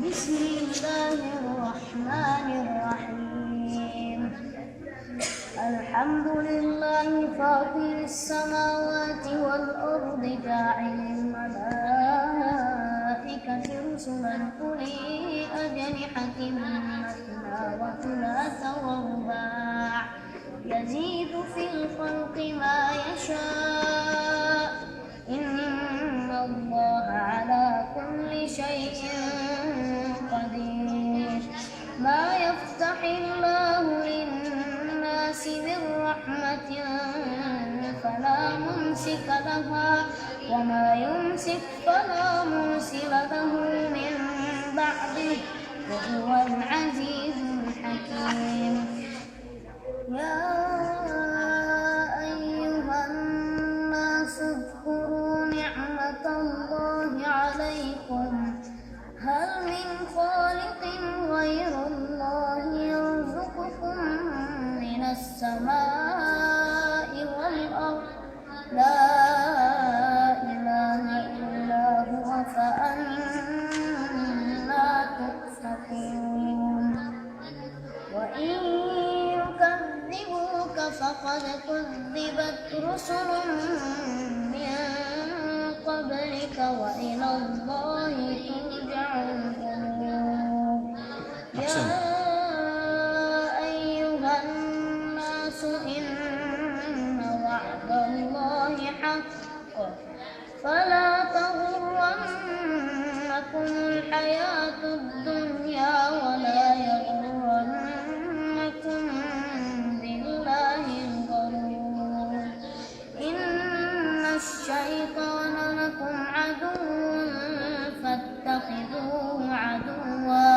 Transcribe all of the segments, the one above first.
بسم الله الرحمن الرحيم. الحمد لله فاطر السماوات والأرض جاعل الملائكة رسلا أولي أجنحة مثنى وثلاث ورباع يزيد في الخلق ما يشاء إن الله على كل شيء قدير. ما يفتح الله للناس من رحمة فلا ممسك لها وما يمسك فلا مرسل له من بعده وهو العزيز الحكيم. يا أيها الناس اذكروا نعمة الله عليكم هل من خالق غير الله يرزقكم من السماء والأرض لا إله إلا هو فأنى تؤفكون. وإن يكذبوك فقد كذبت رسل من قبلك وإلى الله ترجع الأمور. يا أيها الناس إن وعد الله حق فلا تغرنكم الحياة الدنيا ولا يغرنكم بالله الغرور. إن الشيطان لكم عدو فاتخذوه عدوا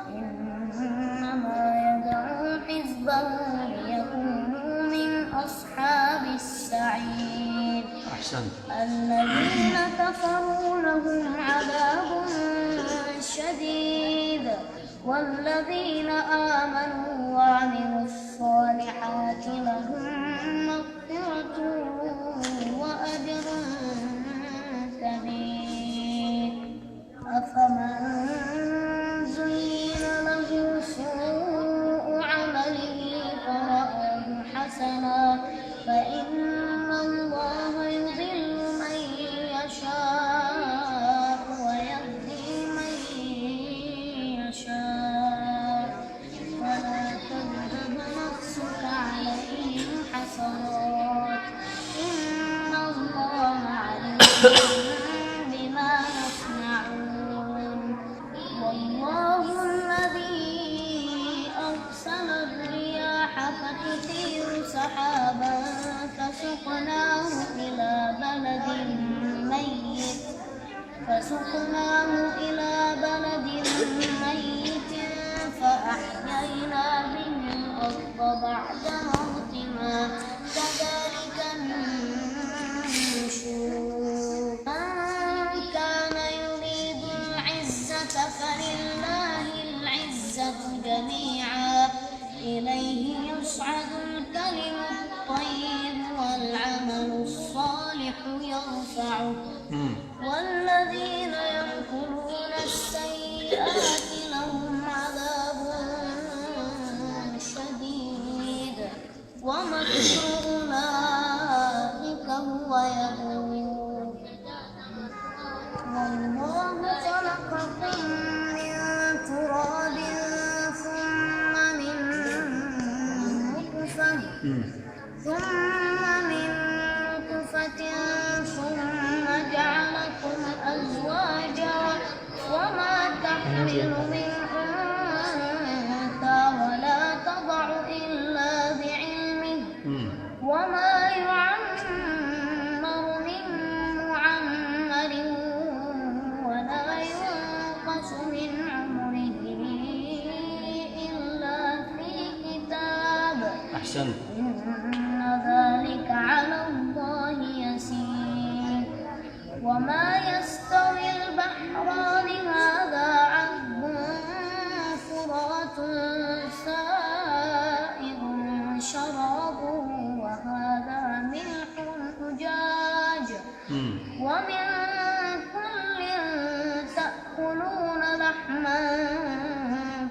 إنما يدعو حزبه ليكونوا من أصحاب السعير. الذين كفروا لهم عذاب شديد والذين آمنوا وعملوا الصالحات لهم مغفرة وأجر كبير. أفمن زين له سوء عمله فرآه حسنا فإن الله يضل من يشاء ويهدي من يشاء فلا تذهب نفسك عليهم حسرات إن الله عليم بما يصنعون. والله الذي أرسل الرياح فتثير سحابا فسقناه إلى بلد ميت فأحيينا به الأرض بعد موتها كذلك النشور. من كان يريد العزة فلله العزة جميعا إليه يصعد الكلم الطيب والعمل الصالح يرفعه والذين يمكرون السيئات لهم عذاب شديد ومكر أولئك هو يبور. والله خلقكم من تراب ثم من نطفة ثم جعلكم أزواجا وما تحمل من أنثى ولا تضع إلا بعلمه وما يعمر من معمر ولا ينقص من عمره إلا في كتاب إن ذلك على الله يسير. وما يستوي البحران هذا عذب فرات سائغ شرابه وهذا ملح أجاج ومن كل تأكلون لحما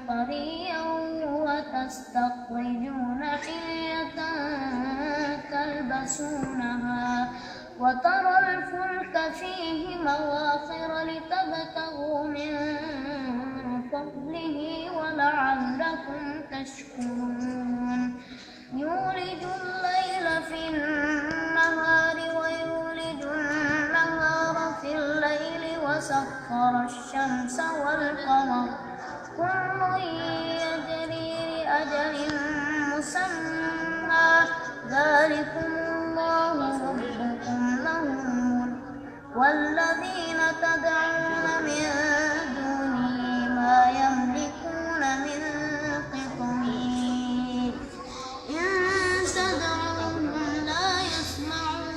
طريا وتستخرجون حلية تلبسونها وترى الفلك فيه مواخر لتبتغوا من فضله ولعلكم تشكرون يولج الليل في النهار ويولج النهار في الليل وسخر الشمس والقمر كل يجري لأجل مسمى ذلكم الله ربكم له الملك والذين تدعون من دونه ما يملكون من قطمير إن تدعوهم لا يسمعوا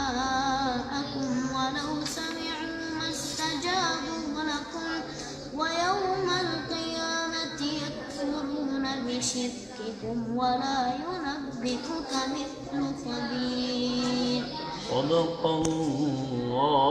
دعاءكم ولو سمعوا ما استجابوا لكم ويوم القيامة يكفرون بشرككم ولا ينبئك مثل خبير. صدق الله.